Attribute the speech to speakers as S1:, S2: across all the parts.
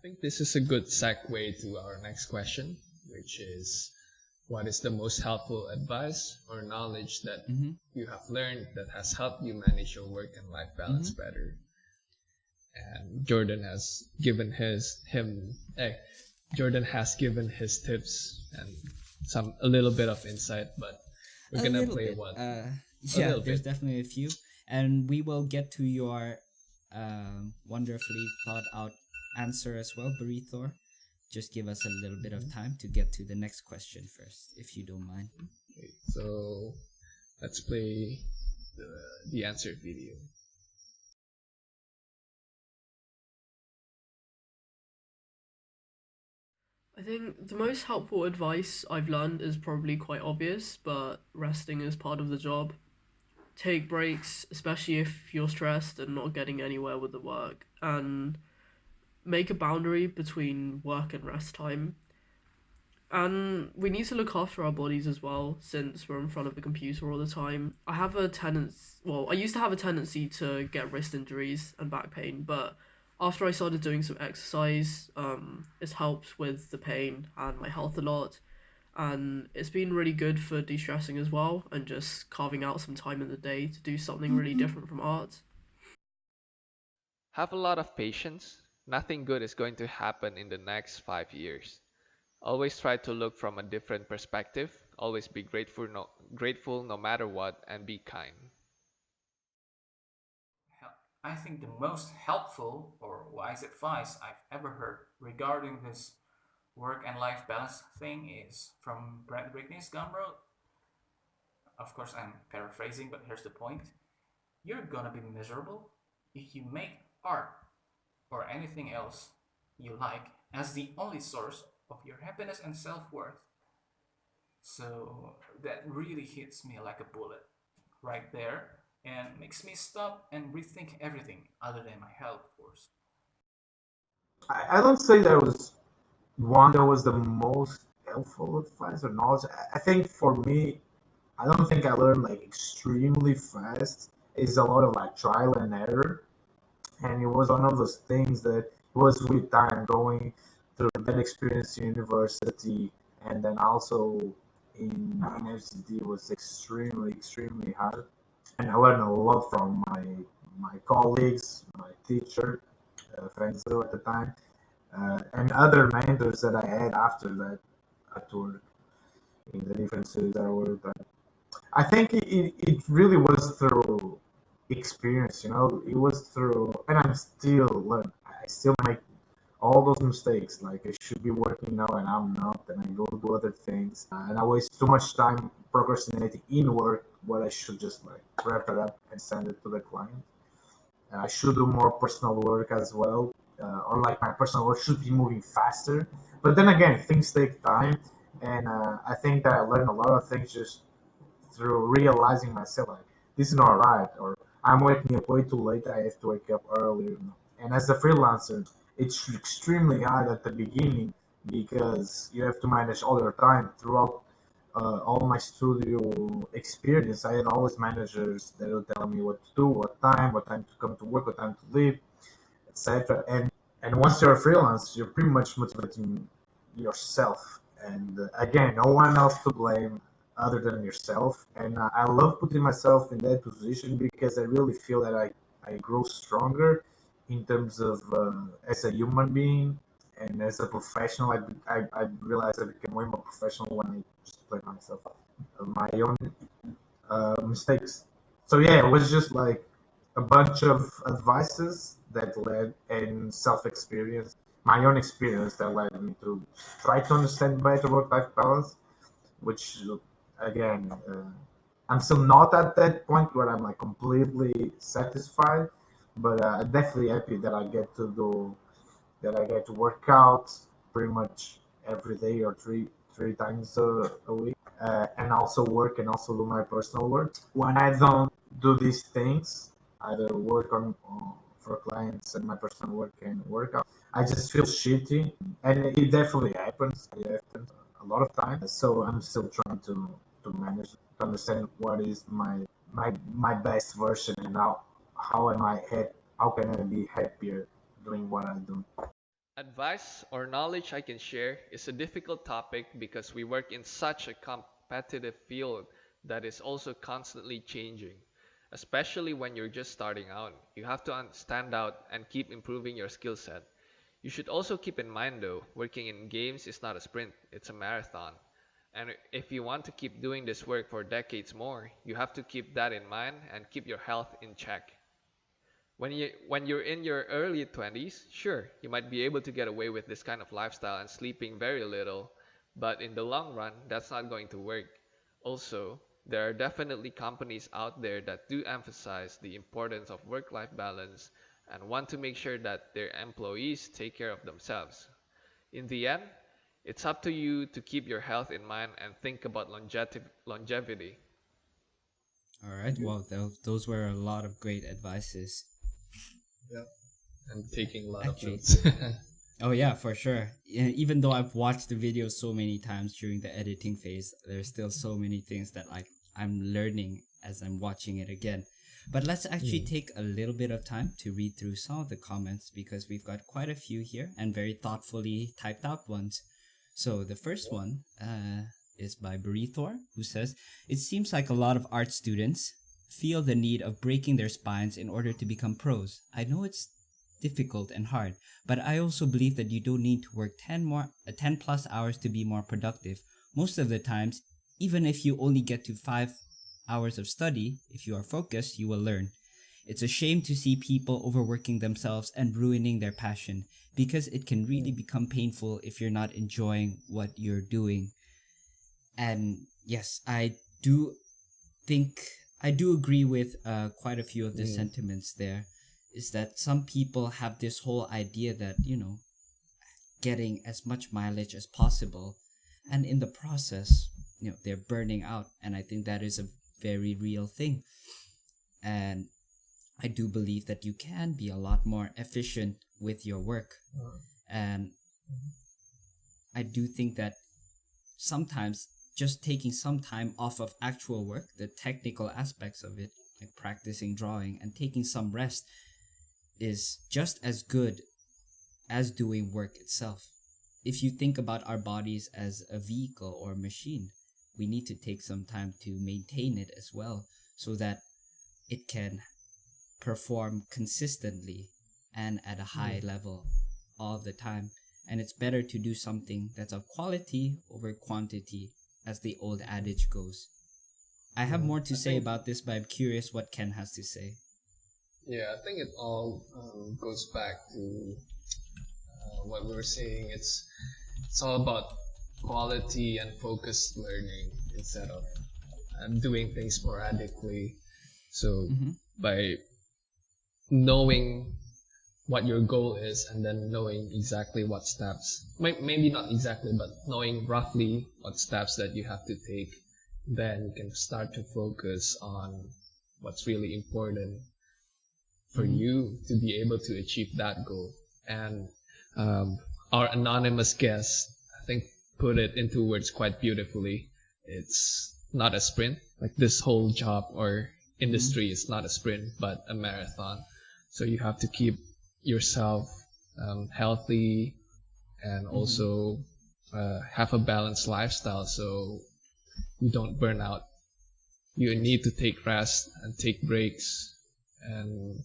S1: think this is a good segue to our next question, which is what is the most helpful advice or knowledge that
S2: Mm-hmm.
S1: you have learned that has helped you manage your work and life balance
S2: Mm-hmm.
S1: better? And Jordan has given Jordan has given his tips and a little bit of insight, but we're
S2: A
S1: gonna
S2: little
S1: play
S2: bit.
S1: one a
S2: Yeah,
S1: little
S2: there's
S1: bit.
S2: definitely a few, and we will get to your wonderfully thought out answer as well, Barithor. Just give us a little bit of time to get to the next question first, if you don't mind.
S1: Okay, so let's play the answer video.
S3: I think the most helpful advice I've learned is probably quite obvious, but resting is part of the job. Take breaks, especially if you're stressed and not getting anywhere with the work, and make a boundary between work and rest time. And we need to look after our bodies as well, since we're in front of the computer all the time. I used to have a tendency to get wrist injuries and back pain, but after I started doing some exercise, it's helped with the pain and my health a lot. And it's been really good for de stressing as well, and just carving out some time in the day to do something really different from art.
S1: Have a lot of patience. Nothing good is going to happen in the next 5 years. Always try to look from a different perspective. Always be grateful no matter what, and be kind.
S4: I think the most helpful or wise advice I've ever heard regarding this work and life balance thing is from Brad Rickney's Gumroad. Of course, I'm paraphrasing, but here's the point. You're gonna be miserable if you make art or anything else you like as the only source of your happiness and self worth. So that really hits me like a bullet right there and makes me stop and rethink everything other than my health, of course.
S5: I don't say there was one that was the most helpful advice or knowledge. I think for me, I don't think I learned like extremely fast. It's a lot of like trial and error, and it was one of those things that was with time going through that experience in university, and then also in FCD was extremely hard, and I learned a lot from my colleagues, my teacher, friends at the time, and other mentors that I had after that tour in the different cities that I worked at. I think it really was through experience, you know. It was through, and I'm still learning. I still make all those mistakes. Like I should be working now, and I'm not, and I go do other things, and I waste too much time procrastinating in work. What I should just like wrap it up and send it to the client. I should do more personal work as well, or like my personal work should be moving faster. But then again, things take time, and I think that I learned a lot of things just through realizing myself like this is not right, or I'm waking up way too late. I have to wake up earlier. And as a freelancer, it's extremely hard at the beginning because you have to manage all your time throughout all my studio experience. I had always managers that would tell me what to do, what time to come to work, what time to leave, etc. And once you're a freelance, you're pretty much motivating yourself. And again, no one else to blame other than yourself. And I love putting myself in that position because I really feel that I grow stronger in terms of as a human being and as a professional. I realized I became way more professional when I just played myself my own mistakes. So yeah, it was just like a bunch of advices that led and self-experience, my own experience that led me to try to understand better work-life balance, which again, I'm still not at that point where I'm like completely satisfied, but definitely happy that I get to do that. I get to work out pretty much every day or three times a week, and also work and also do my personal work. When I don't do these things, either work on for clients and my personal work and workout, I just feel shitty, and it definitely happens. It happens a lot of times. So I'm still trying to manage to understand what is my best version and how am I how can I be happier doing what I do.
S1: Advice or knowledge I can share is a difficult topic because we work in such a competitive field that is also constantly changing. Especially when you're just starting out, you have to stand out and keep improving your skill set. You should also keep in mind though, working in games is not a sprint, it's a marathon. And if you want to keep doing this work for decades more, you have to keep that in mind and keep your health in check. When you're in your early 20s, sure, you might be able to get away with this kind of lifestyle and sleeping very little, but in the long run, that's not going to work. Also, there are definitely companies out there that do emphasize the importance of work-life balance and want to make sure that their employees take care of themselves. In the end, it's up to you to keep your health in mind and think about longevity.
S2: All right. Well, those were a lot of great advices.
S1: Yeah. I'm taking a lot of
S2: Actually,
S1: notes.
S2: oh yeah, for sure. Even though I've watched the video so many times during the editing phase, there's still so many things that like I'm learning as I'm watching it again. But let's actually take a little bit of time to read through some of the comments because we've got quite a few here and very thoughtfully typed out ones. So the first one is by Berithor, who says, "It seems like a lot of art students feel the need of breaking their spines in order to become pros. I know it's difficult and hard, but I also believe that you don't need to work 10 plus hours to be more productive. Most of the times, even if you only get to 5 hours of study, if you are focused, you will learn. It's a shame to see people overworking themselves and ruining their passion because it can really become painful if you're not enjoying what you're doing." And yes, think I do agree with quite a few of the sentiments there. Is that some people have this whole idea that, getting as much mileage as possible, and in the process, they're burning out. And I think that is a very real thing. And I do believe that you can be a lot more efficient with your work. And I do think that sometimes just taking some time off of actual work, the technical aspects of it, like practicing drawing and taking some rest, is just as good as doing work itself. If you think about our bodies as a vehicle or machine, we need to take some time to maintain it as well so that it can perform consistently and at a high level all the time. And it's better to do something that's of quality over quantity, as the old adage goes. I have more to say about this, but I'm curious what Ken has to say.
S1: Yeah, I think it all goes back to what we were saying. It's all about quality and focused learning instead of doing things sporadically. So by knowing what your goal is and then knowing exactly what steps, maybe not exactly, but knowing roughly what steps that you have to take, then you can start to focus on what's really important for you to be able to achieve that goal. And our anonymous guest, I think, put it into words quite beautifully. It's not a sprint. Like this whole job or industry is not a sprint, but a marathon. So you have to keep yourself healthy and also have a balanced lifestyle so you don't burn out. You need to take rest and take breaks. And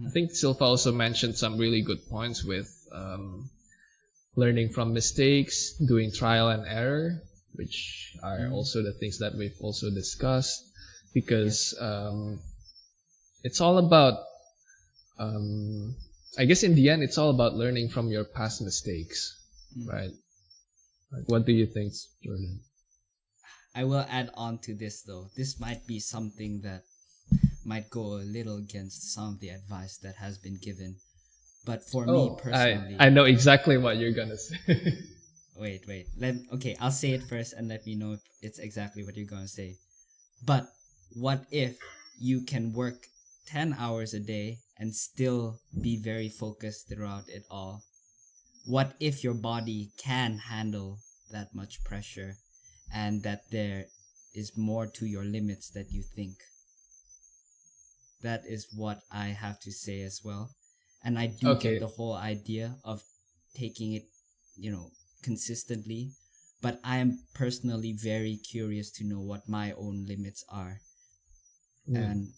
S1: I think Silva also mentioned some really good points with learning from mistakes, doing trial and error, which are also the things that we've also discussed, because it's all about, I guess in the end, it's all about learning from your past mistakes, right? Like, what do you think, Jourdan?
S2: I will add on to this though. This might be something that might go a little against some of the advice that has been given. But for me personally,
S1: I know exactly what you're gonna say.
S2: wait. Okay, I'll say it first and let me know if it's exactly what you're gonna say. But what if you can work 10 hours a day and still be very focused throughout it all? What if your body can handle that much pressure and that there is more to your limits that you think? That is what I have to say as well. And I do get the whole idea of taking it, consistently. But I am personally very curious to know what my own limits are. And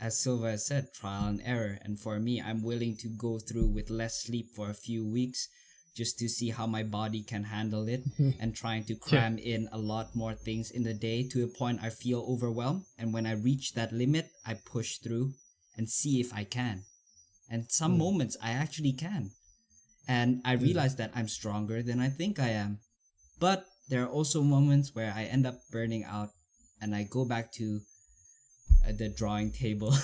S2: as Silva has said, trial and error. And for me, I'm willing to go through with less sleep for a few weeks just to see how my body can handle it, and trying to cram in a lot more things in the day to a point I feel overwhelmed. And when I reach that limit, I push through and see if I can. And some moments I actually can. And I realize that I'm stronger than I think I am. But there are also moments where I end up burning out and I go back to the drawing table.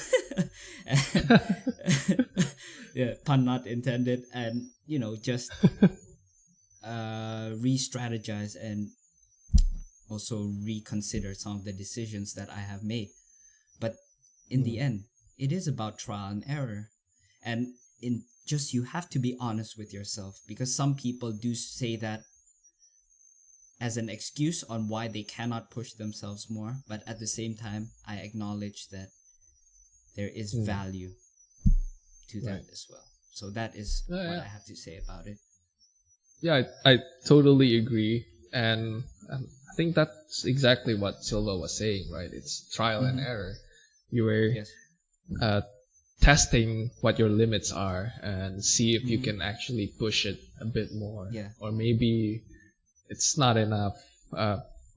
S2: Yeah, pun not intended. And, just re-strategize and also reconsider some of the decisions that I have made. But in the end, it is about trial and error. And you have to be honest with yourself, because some people do say that as an excuse on why they cannot push themselves more. But at the same time, I acknowledge that there is value to that as well. So that is what I have to say about it.
S1: Yeah, I totally agree. And I think that's exactly what Silva was saying, right? It's trial and error. You were testing what your limits are and see if you can actually push it a bit more.
S2: Yeah.
S1: Or maybe it's not enough.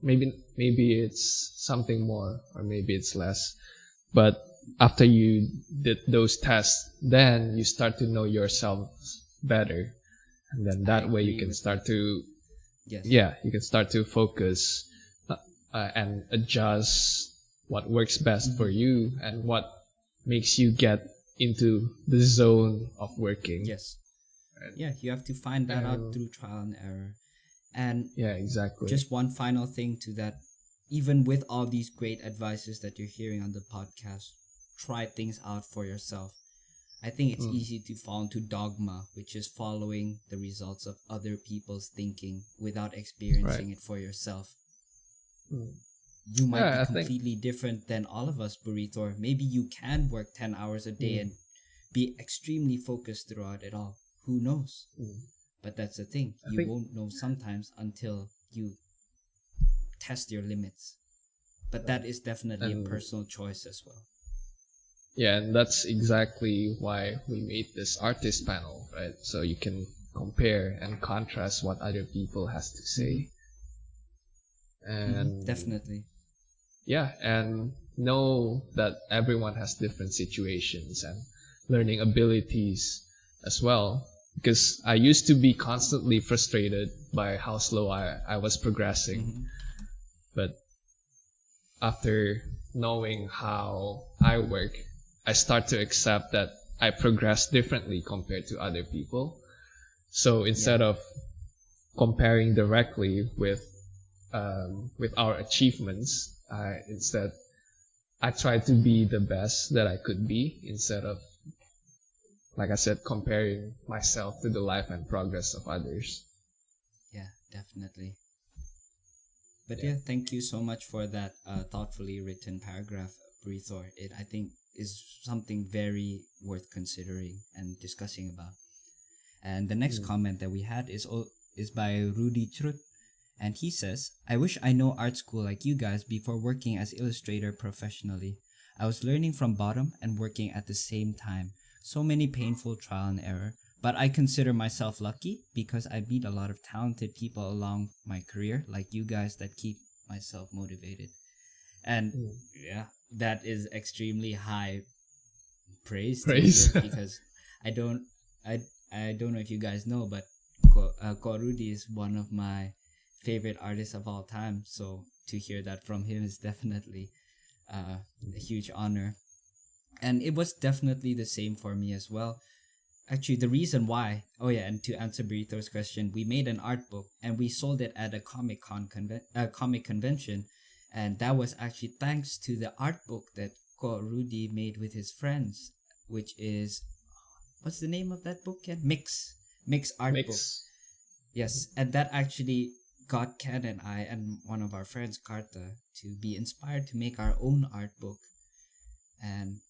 S1: Maybe it's something more, or maybe it's less. But after you did those tests, then you start to know yourself better, and then that way you can start to you can start to focus and adjust what works best for you and what makes you get into the zone of working.
S2: Yes. Yeah, you have to find that out through trial and error. And
S1: exactly.
S2: Just one final thing to that. Even with all these great advices that you're hearing on the podcast, try things out for yourself. I think it's easy to fall into dogma, which is following the results of other people's thinking without experiencing it for yourself. You might be completely different than all of us, Burrito. Maybe you can work 10 hours a day and be extremely focused throughout it all. Who knows? But that's the thing. You won't know sometimes until you test your limits. But that is definitely a personal choice as well.
S1: Yeah, and that's exactly why we made this artist panel, right? So you can compare and contrast what other people has to say. And
S2: definitely.
S1: Yeah, and know that everyone has different situations and learning abilities as well. Because I used to be constantly frustrated by how slow I was progressing. But after knowing how I work, I start to accept that I progress differently compared to other people. So instead of comparing directly with our achievements, I try to be the best that I could be, instead of, like I said, comparing myself to the life and progress of others.
S2: Yeah, definitely. But thank you so much for that thoughtfully written paragraph, Brithor. It, I think, is something very worth considering and discussing about. And the next comment that we had is by Rudy Trut. And he says, I wish I know art school like you guys before working as illustrator professionally. I was learning from bottom and working at the same time. So many painful trial and error. But I consider myself lucky because I meet a lot of talented people along my career, like you guys, that keep myself motivated. And that is extremely high praise. Because I don't know if you guys know, but Ko Rudy is one of my favorite artists of all time. So to hear that from him is definitely a huge honor. And it was definitely the same for me as well. Actually, the reason why, and to answer Burrito's question, we made an art book and we sold it at a comic convention, and that was actually thanks to the art book that Ko Rudy made with his friends, which is, what's the name of that book, Ken? Mix art book. Yes, and that actually got Ken and I and one of our friends, Karta, to be inspired to make our own art book. And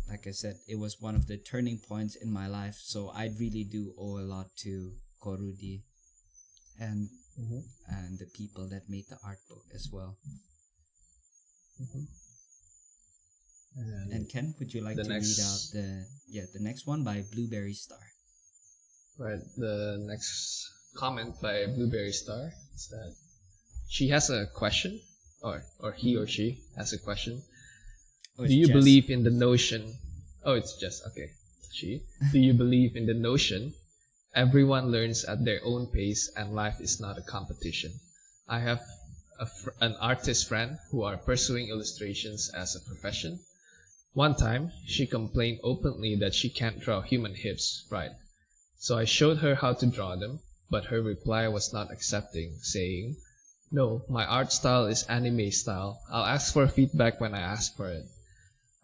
S2: like I said, it was one of the turning points in my life, so I really do owe a lot to Korudi, and
S1: Mm-hmm.
S2: and the people that made the art book as well.
S1: Mm-hmm.
S2: And Ken, would you like
S1: the
S2: to read out the next one by Blueberry Star?
S1: Right. The next comment by Blueberry Star is that she has a question, or he or she has a question.
S2: Oh,
S1: Do you
S2: Jess.
S1: believe in the notion? Oh, it's just okay. She. Do you believe in the notion? Everyone learns at their own pace, and life is not a competition. I have an artist friend who are pursuing illustrations as a profession. One time, she complained openly that she can't draw human hips right. So I showed her how to draw them, but her reply was not accepting, saying, "No, my art style is anime style. I'll ask for feedback when I ask for it."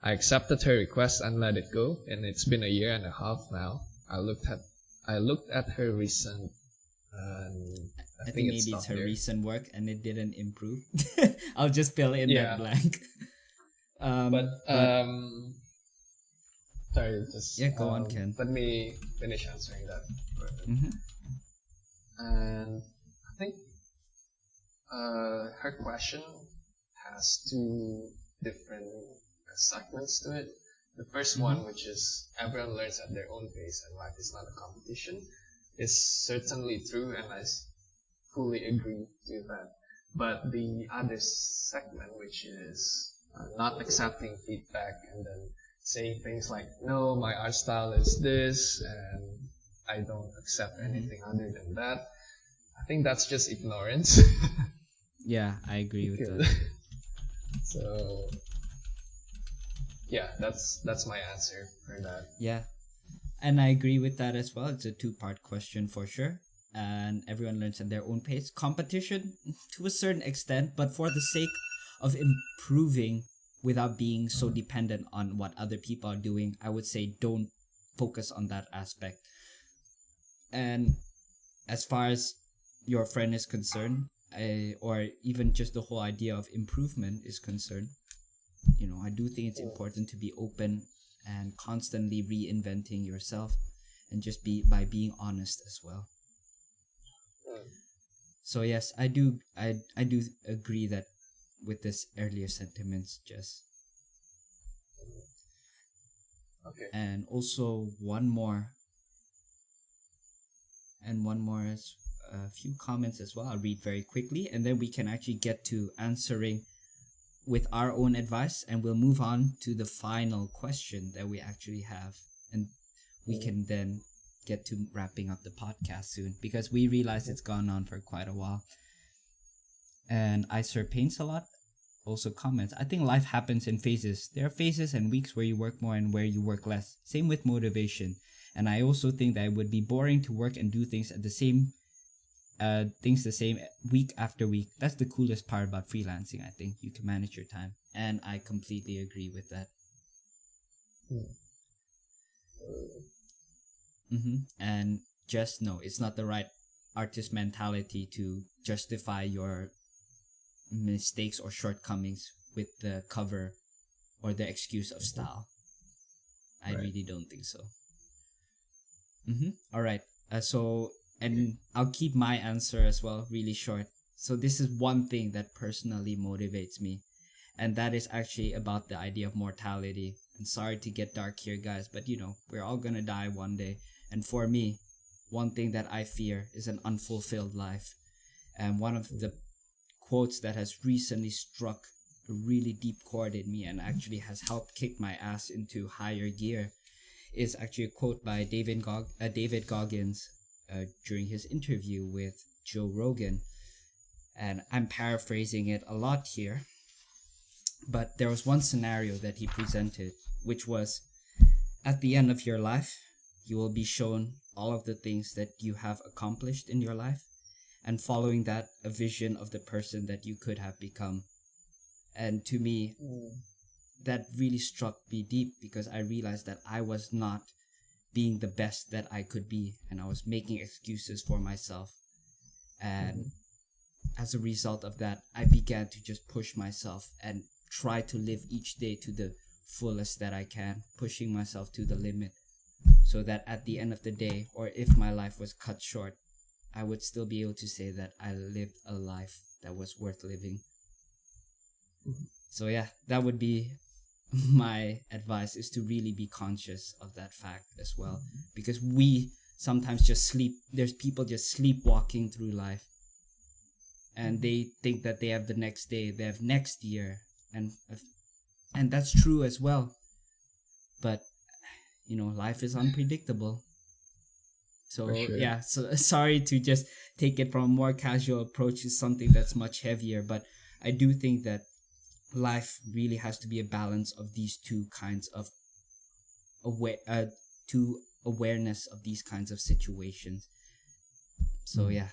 S1: I accepted her request and let it go, and it's been a year and a half now. I looked at her recent, and
S2: I think maybe it's
S1: stopped
S2: her
S1: there.
S2: recent work and it didn't improve. I'll just fill in
S1: Yeah.
S2: that blank.
S1: But sorry, just
S2: Yeah, go on, Ken.
S1: let me finish answering that.
S2: Mhm.
S1: And I think her question has two different segments to it. The first one, which is everyone learns at their own pace and life is not a competition, is certainly true, and I fully agree to that. But the other segment, which is not accepting feedback and then saying things like, "No, my art style is this, and I don't accept anything other than that," I think that's just ignorance.
S2: Yeah, I agree with that.
S1: So yeah, that's my answer for that.
S2: Yeah, and I agree with that as well. It's a two-part question for sure. And everyone learns at their own pace. Competition to a certain extent, but for the sake of improving without being so dependent on what other people are doing, I would say don't focus on that aspect. And as far as your friend is concerned, or even just the whole idea of improvement is concerned, I do think it's important to be open and constantly reinventing yourself, and just by being honest as well. So yes, I do agree that with this earlier sentiments, Jess.
S1: Okay.
S2: And also one more is a few comments as well. I'll read very quickly, and then we can actually get to answering with our own advice, and we'll move on to the final question that we actually have, and we can then get to wrapping up the podcast soon, because we realize it's gone on for quite a while. And Icer Paints a lot also comments, I think life happens in phases. There are phases and weeks where you work more and where you work less. Same with motivation. And I also think that it would be boring to work and do things the same week after week. That's the coolest part about freelancing, I think. You can manage your time. And I completely agree with that. And just no, it's not the right artist mentality to justify your mistakes or shortcomings with the cover or the excuse of style. I really don't think so. All right. And I'll keep my answer as well really short. So this is one thing that personally motivates me, and that is actually about the idea of mortality. And sorry to get dark here, guys, but we're all gonna die one day. And for me, one thing that I fear is an unfulfilled life. And one of the quotes that has recently struck a really deep chord in me and actually has helped kick my ass into higher gear is actually a quote by David Goggins during his interview with Joe Rogan. And I'm paraphrasing it a lot here, but there was one scenario that he presented, which was, at the end of your life, you will be shown all of the things that you have accomplished in your life, and following that, a vision of the person that you could have become. And to me, that really struck me deep, because I realized that I was not being the best that I could be, and I was making excuses for myself. And as a result of that, I began to just push myself and try to live each day to the fullest that I can, pushing myself to the limit, so that at the end of the day, or if my life was cut short, I would still be able to say that I lived a life that was worth living. So yeah, that would be my advice, is to really be conscious of that fact as well, because we sometimes just sleep. There's people just sleepwalking through life, and they think that they have the next day, they have next year, and that's true as well. But life is unpredictable. So
S1: For sure.
S2: yeah, so sorry to just take it from a more casual approach to something that's much heavier, but I do think that life really has to be a balance of these two kinds of awareness of these kinds of situations. So yeah,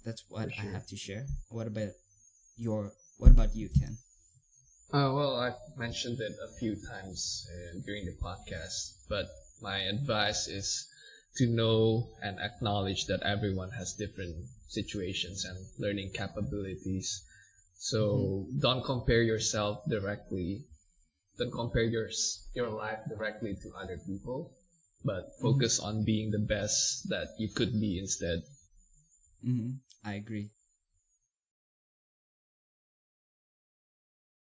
S2: that's what
S1: For
S2: I
S1: sure.
S2: have to share. What about you, Ken?
S1: Well, I've mentioned it a few times during the podcast, but my advice is to know and acknowledge that everyone has different situations and learning capabilities. So don't compare yourself directly. Don't compare your life directly to other people, but focus on being the best that you could be instead.
S2: I agree.